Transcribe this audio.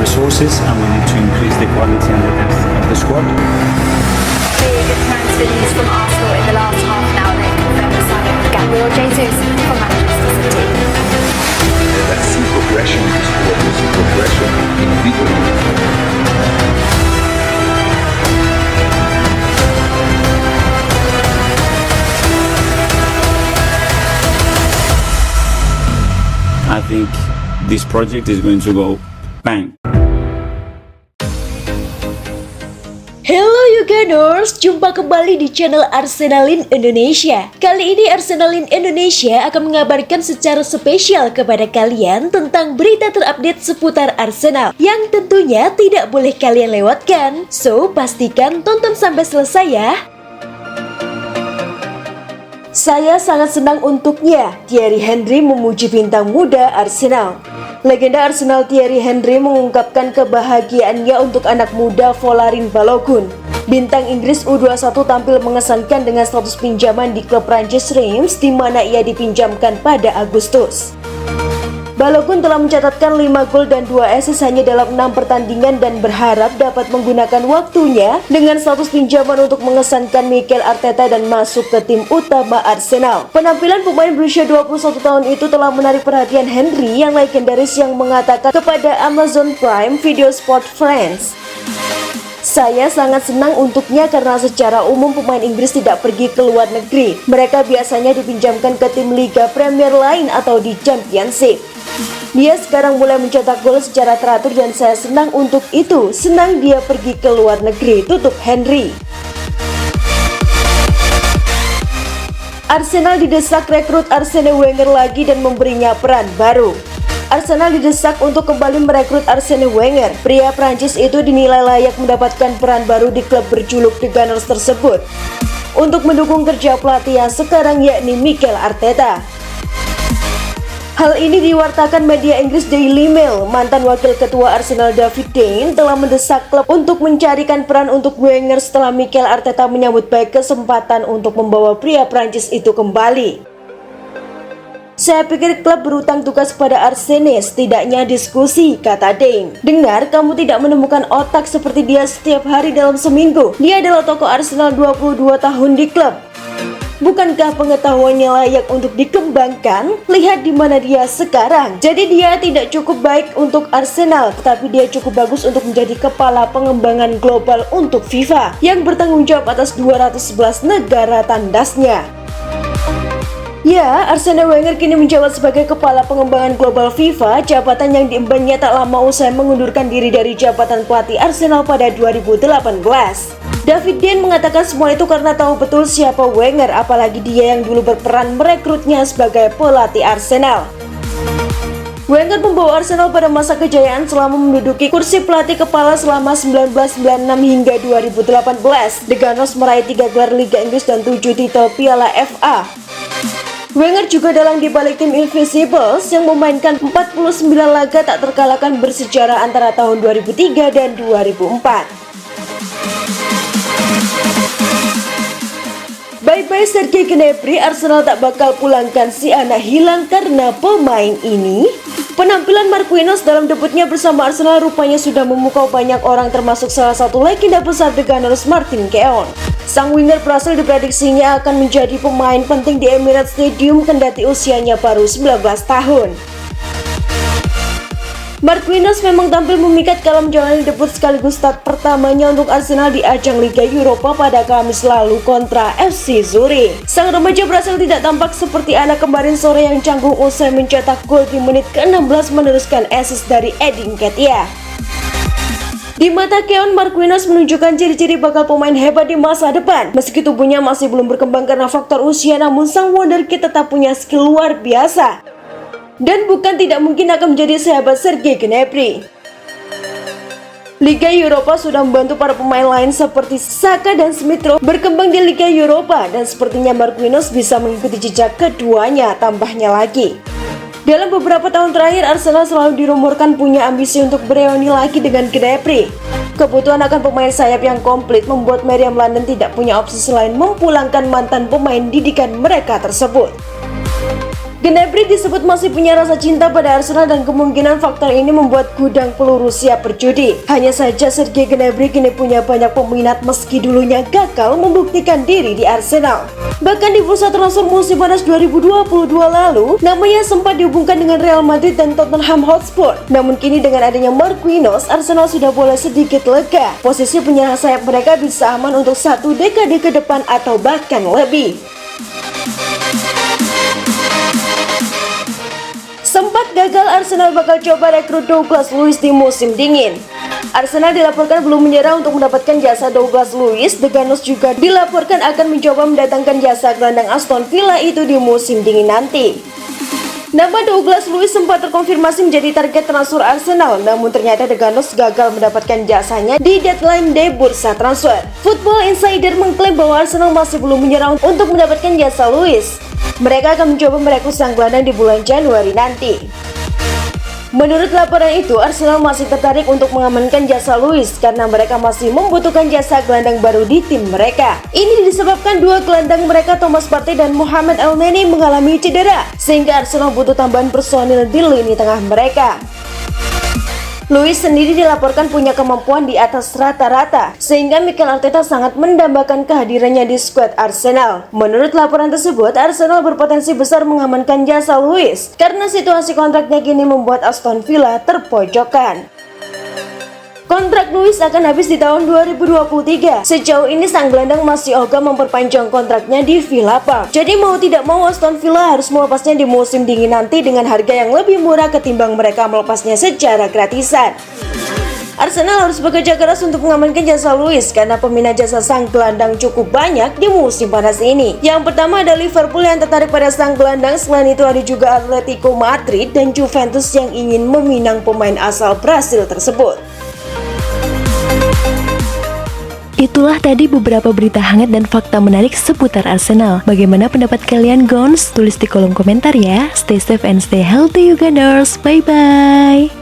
resources and we need to increase the quality and the depth of the squad. Big transfer news from Arsenal in the last half an hour that confirmed the signing of Gabriel Jesus from Manchester City. Let's see progression in the squad, let's see progression individually. I think this project is going to go bang. Hello Yuganers, jumpa kembali di channel Arsenalin Indonesia. Kali ini Arsenalin Indonesia akan mengabarkan secara spesial kepada kalian tentang berita terupdate seputar Arsenal yang tentunya tidak boleh kalian lewatkan. So, pastikan tonton sampai selesai ya. Saya sangat senang untuknya, Thierry Henry memuji bintang muda Arsenal. Legenda Arsenal Thierry Henry mengungkapkan kebahagiaannya untuk anak muda Folarin Balogun. Bintang Inggris U21 tampil mengesankan dengan status pinjaman di klub Prancis Reims di mana ia dipinjamkan pada Agustus. Balogun telah mencatatkan 5 gol dan 2 assist hanya dalam 6 pertandingan dan berharap dapat menggunakan waktunya dengan status pinjaman untuk mengesankan Mikel Arteta dan masuk ke tim utama Arsenal. Penampilan pemain berusia 21 tahun itu telah menarik perhatian Henry yang legendaris yang mengatakan kepada Amazon Prime Video Sport France, "Saya sangat senang untuknya karena secara umum pemain Inggris tidak pergi ke luar negeri. Mereka biasanya dipinjamkan ke tim Liga Premier lain atau di Championship. Dia sekarang mulai mencetak gol secara teratur dan saya senang untuk itu. Senang dia pergi ke luar negeri," tutup Henry. Arsenal didesak rekrut Arsene Wenger lagi dan memberinya peran baru. Arsenal didesak untuk kembali merekrut Arsene Wenger. Pria Prancis itu dinilai layak mendapatkan peran baru di klub berjuluk The Gunners tersebut untuk mendukung kerja pelatih yang sekarang yakni Mikel Arteta. Hal ini diwartakan media Inggris Daily Mail. Mantan wakil ketua Arsenal David Dein telah mendesak klub untuk mencarikan peran untuk Wenger setelah Mikel Arteta menyambut baik kesempatan untuk membawa pria Prancis itu kembali. "Saya pikir klub berutang tugas pada Arsene, setidaknya diskusi," kata Dein. "Dengar kamu tidak menemukan otak seperti dia setiap hari dalam seminggu. Dia adalah tokoh Arsenal 22 tahun di klub. Bukankah pengetahuannya layak untuk dikembangkan? Lihat di mana dia sekarang. Jadi dia tidak cukup baik untuk Arsenal, tetapi dia cukup bagus untuk menjadi kepala pengembangan global untuk FIFA yang bertanggung jawab atas 211 negara tandasnya." Ya, Arsene Wenger kini menjabat sebagai kepala pengembangan global FIFA, jabatan yang diembannya tak lama usai mengundurkan diri dari jabatan pelatih Arsenal pada 2018. David Dein mengatakan semua itu karena tahu betul siapa Wenger, apalagi dia yang dulu berperan merekrutnya sebagai pelatih Arsenal. Wenger membawa Arsenal pada masa kejayaan selama menduduki kursi pelatih kepala selama 1996 hingga 2018. The Gunners meraih 3 gelar Liga Inggris dan 7 titel Piala FA. Wenger juga dalang di balik tim Invincibles yang memainkan 49 laga tak terkalahkan bersejarah antara tahun 2003 dan 2004. Bye-bye Sergei Gnabry, Arsenal tak bakal pulangkan si anak hilang karena pemain ini. Penampilan Marquinhos dalam debutnya bersama Arsenal rupanya sudah memukau banyak orang termasuk salah satu legenda besar The Gunners, Martin Keown. Sang winger Brasil diprediksinya akan menjadi pemain penting di Emirates Stadium kendati usianya baru 19 tahun. Marquinhos memang tampil memikat kala menjalani debut sekaligus start pertamanya untuk Arsenal di ajang Liga Eropa pada Kamis lalu kontra FC Zurich. Sang remaja Brasil tidak tampak seperti anak kemarin sore yang canggung usai mencetak gol di menit ke-16 meneruskan assist dari Edin Nketiah. Di mata Keown, Marquinhos menunjukkan ciri-ciri bakal pemain hebat di masa depan. Meski tubuhnya masih belum berkembang karena faktor usia, namun sang wonderkid tetap punya skill luar biasa. Dan bukan tidak mungkin akan menjadi sahabat Sergei Gnabry. Liga Eropa sudah membantu para pemain lain seperti Saka dan Smith Rowe berkembang di Liga Eropa dan sepertinya Marquinhos bisa mengikuti jejak keduanya, tambahnya lagi. Dalam beberapa tahun terakhir, Arsenal selalu dirumorkan punya ambisi untuk bereuni lagi dengan Gnabry. Kebutuhan akan pemain sayap yang komplit membuat Meriam London tidak punya opsi selain memulangkan mantan pemain didikan mereka tersebut. Gnabry disebut masih punya rasa cinta pada Arsenal dan kemungkinan faktor ini membuat gudang peluru siap berjudi. Hanya saja Serge Gnabry kini punya banyak peminat meski dulunya gagal membuktikan diri di Arsenal. Bahkan di bursa transfer musim panas 2022 lalu, namanya sempat dihubungkan dengan Real Madrid dan Tottenham Hotspur. Namun kini dengan adanya Marquinhos, Arsenal sudah boleh sedikit lega. Posisi penyerang sayap mereka bisa aman untuk 1 dekade ke depan atau bahkan lebih. Sempat gagal, Arsenal bakal coba rekrut Douglas Luiz di musim dingin. Arsenal dilaporkan belum menyerah untuk mendapatkan jasa Douglas Luiz. The Gunners juga dilaporkan akan mencoba mendatangkan jasa gelandang Aston Villa itu di musim dingin nanti. Nama Douglas Luiz sempat terkonfirmasi menjadi target transfer Arsenal, namun ternyata The Gunners gagal mendapatkan jasanya di deadline day bursa transfer. Football Insider mengklaim bahwa Arsenal masih belum menyerah untuk mendapatkan jasa Luiz. Mereka akan mencoba merekrut sang gelandang di bulan Januari nanti. Menurut laporan itu, Arsenal masih tertarik untuk mengamankan jasa Luiz karena mereka masih membutuhkan jasa gelandang baru di tim mereka. Ini disebabkan dua gelandang mereka, Thomas Partey dan Mohamed Elneny, mengalami cedera, sehingga Arsenal butuh tambahan personil di lini tengah mereka. Luiz sendiri dilaporkan punya kemampuan di atas rata-rata, sehingga Mikel Arteta sangat mendambakan kehadirannya di skuad Arsenal. Menurut laporan tersebut, Arsenal berpotensi besar mengamankan jasa Luiz karena situasi kontraknya kini membuat Aston Villa terpojokkan. Kontrak Luiz akan habis di tahun 2023. Sejauh ini sang gelandang masih ogah memperpanjang kontraknya di Villa Park. Jadi mau tidak mau Aston Villa harus melepasnya di musim dingin nanti dengan harga yang lebih murah ketimbang mereka melepasnya secara gratisan. Arsenal harus bekerja keras untuk mengamankan jasa Luiz karena peminat jasa sang gelandang cukup banyak di musim panas ini. Yang pertama ada Liverpool yang tertarik pada sang gelandang, selain itu ada juga Atletico Madrid dan Juventus yang ingin meminang pemain asal Brasil tersebut. Itulah tadi beberapa berita hangat dan fakta menarik seputar Arsenal. Bagaimana pendapat kalian, Gons? Tulis di kolom komentar ya. Stay safe and stay healthy, you Gunners. Bye-bye.